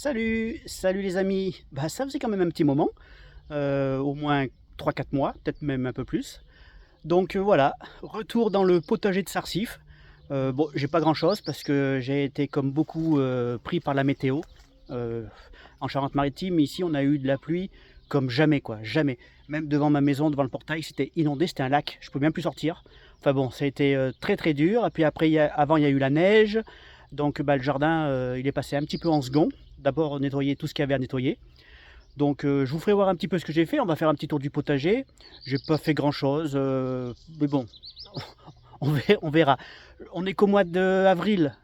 Salut les amis. Bah, ça faisait quand même un petit moment, au moins 3 4 mois, peut-être même un peu plus. Donc voilà, retour dans le potager de Sarsif. Bon, j'ai pas grand-chose parce que j'ai été comme beaucoup pris par la météo. Euh, En Charente-Maritime, ici, on a eu de la pluie comme jamais, quoi, jamais. Même devant ma maison, devant le portail, c'était inondé, c'était un lac. Je pouvais même plus sortir. Enfin bon, ça a été très très dur. Et puis après, avant, il y a eu la neige. Donc bah, le jardin, il est passé un petit peu en second. D'abord nettoyer tout ce qu'il y avait à nettoyer. Donc je vous ferai voir un petit peu ce que j'ai fait. On va faire un petit tour du potager. J'ai pas fait grand chose, mais bon, on verra. On est qu'au mois d'avril.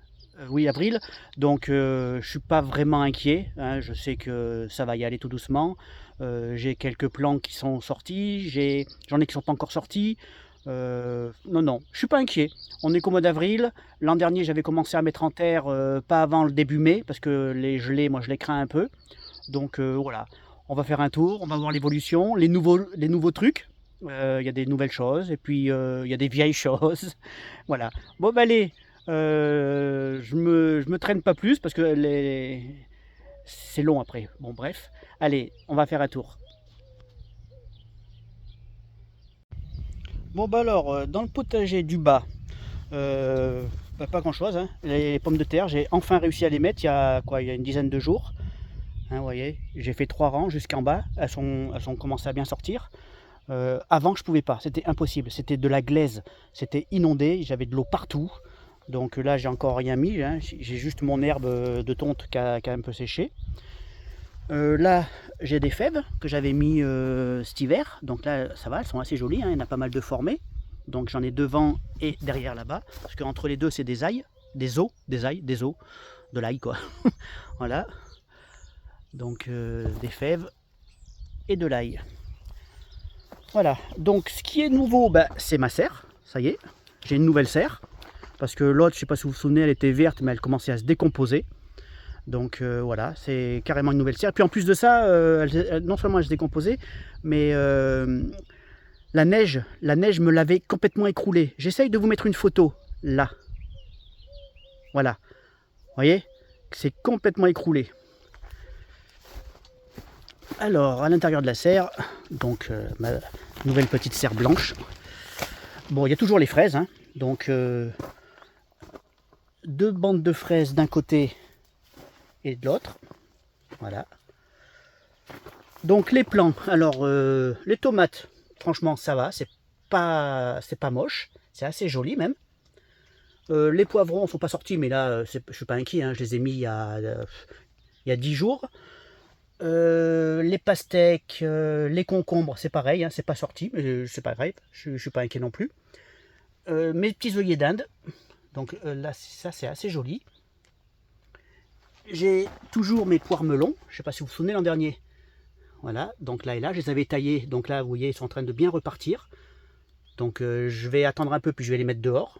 Oui, avril. Donc je suis pas vraiment inquiet, hein. Je sais que ça va y aller tout doucement. J'ai quelques plants qui sont sortis. J'en ai qui sont pas encore sortis. Non, non, je suis pas inquiet. On est qu'au mois d'avril. L'an dernier, j'avais commencé à mettre en terre pas avant le début mai, parce que les gelées, moi, je les crains un peu. Donc voilà, on va faire un tour, on va voir l'évolution, les nouveaux trucs. Il y a des nouvelles choses, et puis il y a des vieilles choses. Voilà. Bon, bah allez, je me traîne pas plus, parce que c'est long après. Bon, bref. Allez, on va faire un tour. Bon, bah alors, dans le potager du bas, Euh, pas grand chose, hein. Les pommes de terre, j'ai enfin réussi à les mettre il y a quoi, il y a une dizaine de jours. Hein, vous voyez, j'ai fait 3 rangs jusqu'en bas, elles sont commencé à bien sortir. Avant, je pouvais pas, c'était impossible, c'était de la glaise, c'était inondé, j'avais de l'eau partout. Donc là, j'ai encore rien mis, hein. J'ai juste mon herbe de tonte qui a un peu séché. Là, j'ai des fèves que j'avais mis cet hiver. Donc là, ça va, elles sont assez jolies, hein. Il y en a pas mal de formées. Donc j'en ai devant et derrière là-bas. Parce qu'entre les deux, c'est des ailes, des os, de l'ail quoi. Voilà. Donc des fèves et de l'ail. Voilà. Donc ce qui est nouveau, bah, c'est ma serre. Ça y est, j'ai une nouvelle serre. Parce que l'autre, je ne sais pas si vous vous souvenez, elle était verte, mais elle commençait à se décomposer. Donc voilà, c'est carrément une nouvelle serre. Et puis en plus de ça, non seulement elle se décomposait, mais la neige me l'avait complètement écroulée. J'essaye de vous mettre une photo, là. Voilà, vous voyez, c'est complètement écroulé. Alors, à l'intérieur de la serre, donc ma nouvelle petite serre blanche. Bon, il y a toujours les fraises, hein. Donc 2 bandes de fraises d'un côté et de l'autre. Voilà. Donc les plants, alors les tomates, franchement ça va, c'est pas moche, c'est assez joli même. Les poivrons ne sont pas sortis, mais là je ne suis pas inquiet, hein, je les ai mis il y a 10 jours. Les pastèques, les concombres, c'est pareil, hein, c'est pas sorti, mais c'est pas grave, je ne suis pas inquiet non plus. Mes petits œillets d'Inde, donc là ça c'est assez joli. J'ai toujours mes poires melons, je ne sais pas si vous vous souvenez l'an dernier. Voilà, donc là et là, je les avais taillés, donc là vous voyez, ils sont en train de bien repartir. Donc je vais attendre un peu, puis je vais les mettre dehors.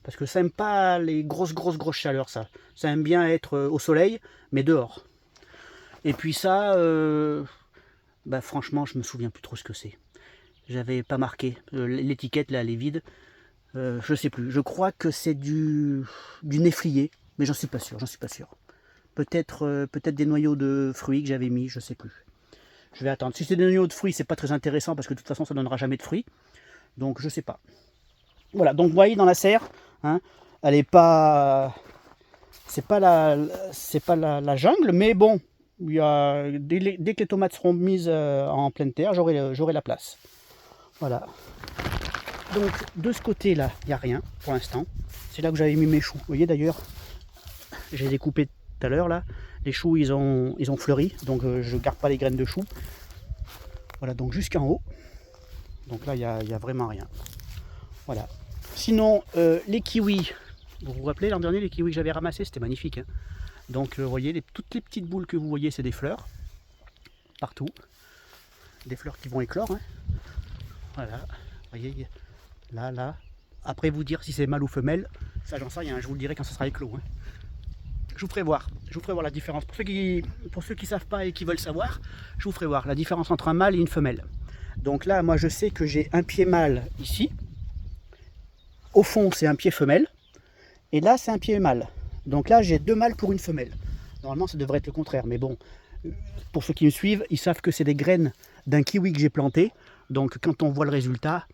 Parce que ça n'aime pas les grosses chaleurs, ça. Ça aime bien être au soleil, mais dehors. Et puis ça, bah franchement, je me souviens plus trop ce que c'est. J'avais pas marqué. L'étiquette là, elle est vide. Je sais plus. Je crois que c'est du néflier, mais j'en suis pas sûr, j'en suis pas sûr. Peut-être des noyaux de fruits que j'avais mis, je sais plus. Je vais attendre. Si c'est des noyaux de fruits, c'est pas très intéressant parce que de toute façon, ça donnera jamais de fruits. Donc, je sais pas. Voilà. Donc, vous voyez dans la serre, hein, elle est pas, c'est pas la jungle, mais bon, dès que les tomates seront mises en pleine terre, j'aurai la place. Voilà. Donc, de ce côté-là, il n'y a rien pour l'instant. C'est là que j'avais mis mes choux. Vous voyez d'ailleurs, j'ai découpé tout à l'heure là. Les choux, ils ont fleuri, donc je garde pas les graines de choux. Voilà, donc jusqu'en haut. Donc là, il y a vraiment rien. Voilà. Sinon, les kiwis. Vous vous rappelez l'an dernier, les kiwis que j'avais ramassés, c'était magnifique, hein. Donc, vous voyez, toutes les petites boules que vous voyez, c'est des fleurs. Partout. Des fleurs qui vont éclore, hein. Voilà. Vous voyez, là. Après, vous dire si c'est mâle ou femelle, ça j'en sais rien. Je vous le dirai quand ça sera éclos, hein. Je vous ferai voir la différence. Pour ceux qui savent pas et qui veulent savoir, je vous ferai voir la différence entre un mâle et une femelle. Donc là, moi je sais que j'ai un pied mâle ici. Au fond, c'est un pied femelle. Et là, c'est un pied mâle. Donc là, j'ai 2 mâles pour une femelle. Normalement, ça devrait être le contraire. Mais bon, pour ceux qui me suivent, ils savent que c'est des graines d'un kiwi que j'ai planté. Donc quand on voit le résultat,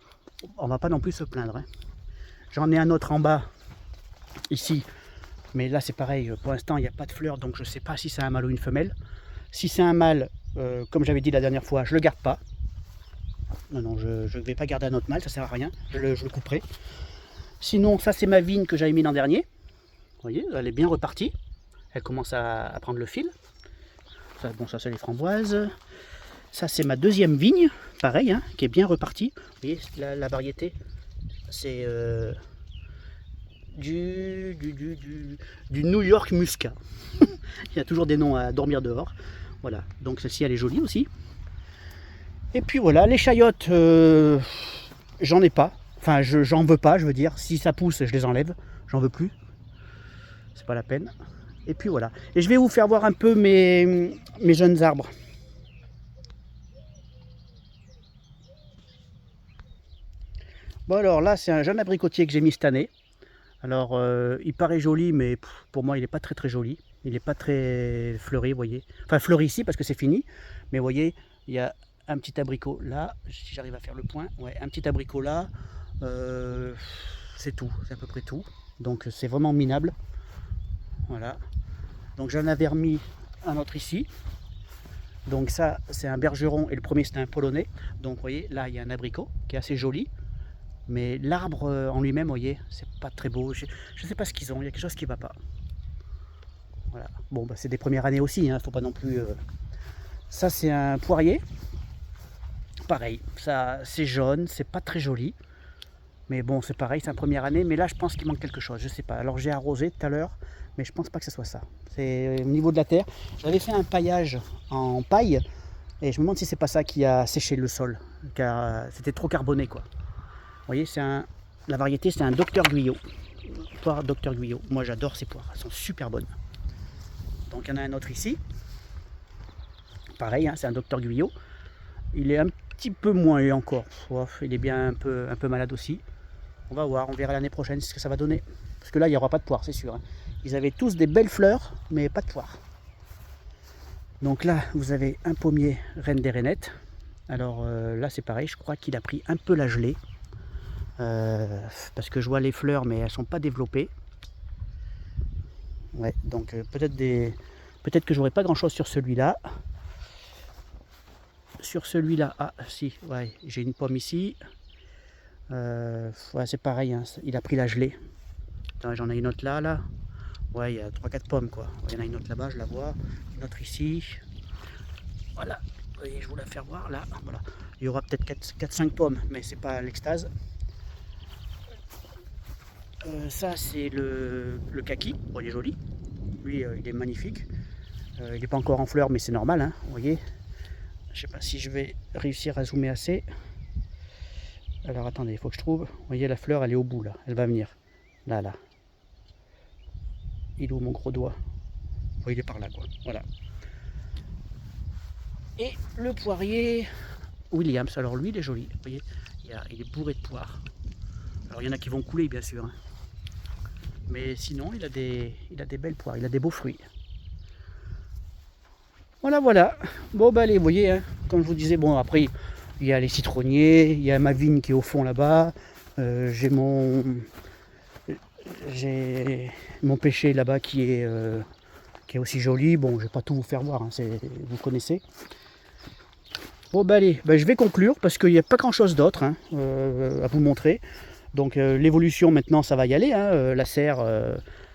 on va pas non plus se plaindre, hein. J'en ai un autre en bas, ici. Mais là, c'est pareil. Pour l'instant, il n'y a pas de fleurs. Donc je ne sais pas si c'est un mâle ou une femelle. Si c'est un mâle, comme j'avais dit la dernière fois, je ne le garde pas. Non, non, je ne vais pas garder un autre mâle. Ça ne sert à rien. Je le couperai. Sinon, ça, c'est ma vigne que j'avais mis l'an dernier. Vous voyez, elle est bien repartie. Elle commence à prendre le fil. Ça, bon, ça c'est les framboises. Ça c'est ma deuxième vigne, pareil, hein, qui est bien repartie. Vous voyez, la variété, c'est du New York Muscat. Il y a toujours des noms à dormir dehors. Voilà, donc celle-ci elle est jolie aussi. Et puis voilà, les chayotes, j'en ai pas. Enfin, j'en veux pas, je veux dire. Si ça pousse, je les enlève. J'en veux plus. C'est pas la peine. Et puis voilà. Et je vais vous faire voir un peu mes jeunes arbres. Bon alors là, c'est un jeune abricotier que j'ai mis cette année. Alors, il paraît joli, mais pour moi, il n'est pas très joli. Il n'est pas très fleuri, vous voyez. Enfin, fleuri ici, parce que c'est fini. Mais vous voyez, il y a un petit abricot là. Si j'arrive à faire le point. Ouais, un petit abricot là. C'est tout. C'est à peu près tout. Donc, c'est vraiment minable. Voilà. Donc, j'en avais remis un autre ici. Donc, ça, c'est un bergeron. Et le premier, c'était un polonais. Donc, vous voyez, là, il y a un abricot qui est assez joli. Mais l'arbre en lui-même, vous voyez, c'est pas très beau. Je ne sais pas ce qu'ils ont, il y a quelque chose qui ne va pas. Voilà. Bon, bah, c'est des premières années aussi, hein, faut pas non plus... Ça, c'est un poirier. Pareil, ça, c'est jaune, c'est pas très joli. Mais bon, c'est pareil, c'est une première année. Mais là, je pense qu'il manque quelque chose, je sais pas. Alors, j'ai arrosé tout à l'heure, mais je pense pas que ce soit ça. C'est au niveau de la terre. J'avais fait un paillage en paille, et je me demande si c'est pas ça qui a séché le sol, car c'était trop carboné, quoi. Vous voyez, la variété, c'est un Docteur Guyot. Poire Docteur Guyot. Moi, j'adore ces poires. Elles sont super bonnes. Donc, il y en a un autre ici. Pareil, hein, c'est un Docteur Guyot. Il est un petit peu moins, et encore. Il est bien un peu malade aussi. On va voir, on verra l'année prochaine ce que ça va donner. Parce que là, il n'y aura pas de poire, c'est sûr, hein. Ils avaient tous des belles fleurs, mais pas de poire. Donc là, vous avez un pommier Reine des Rainettes. Alors là, c'est pareil, je crois qu'il a pris un peu la gelée. Parce que je vois les fleurs mais elles sont pas développées. Ouais, donc peut-être que j'aurai pas grand chose sur celui-là. Sur celui-là, ah si, ouais, j'ai une pomme ici. Ouais, c'est pareil, hein, il a pris la gelée. J'en ai une autre là. Ouais, il y a 3-4 pommes quoi. Il y en a une autre là-bas, je la vois. Une autre ici. Voilà, vous voyez, je vous la faire voir là. Voilà. Il y aura peut-être 4-5 pommes, mais c'est pas l'extase. Ça c'est le kaki, bon, il est joli, lui il est magnifique, il n'est pas encore en fleurs mais c'est normal, hein, vous voyez. Je sais pas si je vais réussir à zoomer assez. Alors attendez, il faut que je trouve, vous voyez la fleur elle est au bout là, elle va venir, là. Il est où mon gros doigt? Il est par là quoi, voilà. Et le poirier Williams, alors lui il est joli, vous voyez, il est bourré de poires. Alors il y en a qui vont couler bien sûr, hein. Mais sinon, il a des belles poires, il a des beaux fruits. Voilà. Bon, bah allez, vous voyez, hein, comme je vous disais, bon, après, il y a les citronniers, il y a ma vigne qui est au fond là-bas. J'ai mon pêcher là-bas qui est aussi joli. Bon, je vais pas tout vous faire voir, hein, vous connaissez. Bon, bah allez, bah, je vais conclure parce qu'il n'y a pas grand-chose d'autre, hein, à vous montrer. Donc l'évolution maintenant ça va y aller, hein, la serre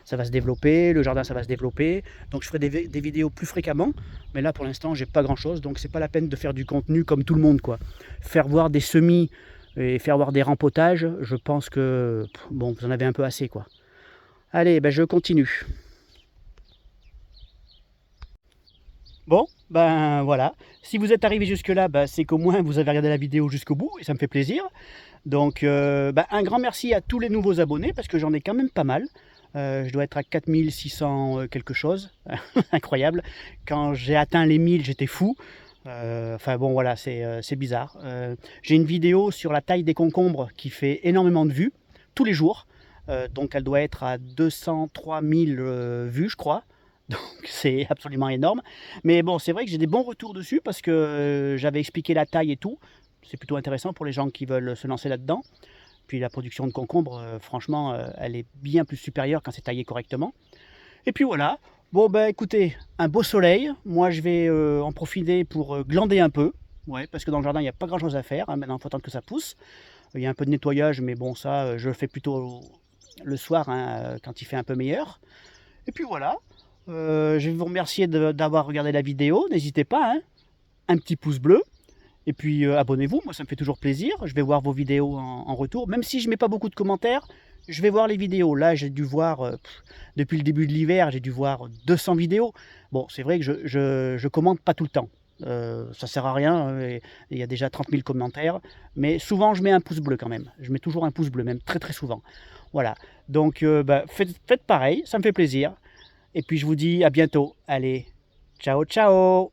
ça va se développer, le jardin ça va se développer, donc je ferai des vidéos plus fréquemment, mais là pour l'instant j'ai pas grand chose, donc c'est pas la peine de faire du contenu comme tout le monde quoi. Faire voir des semis et faire voir des rempotages, je pense que bon vous en avez un peu assez quoi. Allez, ben je continue. Bon, ben voilà, si vous êtes arrivé jusque là, ben, c'est qu'au moins vous avez regardé la vidéo jusqu'au bout et ça me fait plaisir. Donc un grand merci à tous les nouveaux abonnés parce que j'en ai quand même pas mal. Je dois être à 4600 quelque chose, incroyable. Quand j'ai atteint les 1000 j'étais fou. Enfin bon voilà, c'est bizarre. J'ai une vidéo sur la taille des concombres qui fait énormément de vues tous les jours. Donc elle doit être à 203 000 vues je crois. donc c'est absolument énorme. Mais bon, c'est vrai que j'ai des bons retours dessus parce que j'avais expliqué la taille et tout. C'est plutôt intéressant pour les gens qui veulent se lancer là-dedans. Puis la production de concombre, franchement, elle est bien plus supérieure quand c'est taillé correctement. Et puis voilà. Bon, ben écoutez, un beau soleil. Moi, je vais en profiter pour glander un peu. Ouais, parce que dans le jardin, il n'y a pas grand-chose à faire, hein. Maintenant, il faut attendre que ça pousse. Il y a un peu de nettoyage, mais bon, ça, je le fais plutôt le soir, hein, quand il fait un peu meilleur. Et puis voilà. Je vais vous remercier d'avoir regardé la vidéo. N'hésitez pas, hein, un petit pouce bleu. Et puis abonnez-vous, moi ça me fait toujours plaisir. Je vais voir vos vidéos en retour. Même si je ne mets pas beaucoup de commentaires, je vais voir les vidéos. Là, j'ai dû voir, depuis le début de l'hiver, j'ai dû voir 200 vidéos. Bon, c'est vrai que je commente pas tout le temps. Ça sert à rien, il y a déjà 30 000 commentaires. Mais souvent, je mets un pouce bleu quand même. Je mets toujours un pouce bleu, même très très souvent. Voilà. Donc, bah, faites pareil, ça me fait plaisir. Et puis, je vous dis à bientôt. Allez, ciao, ciao!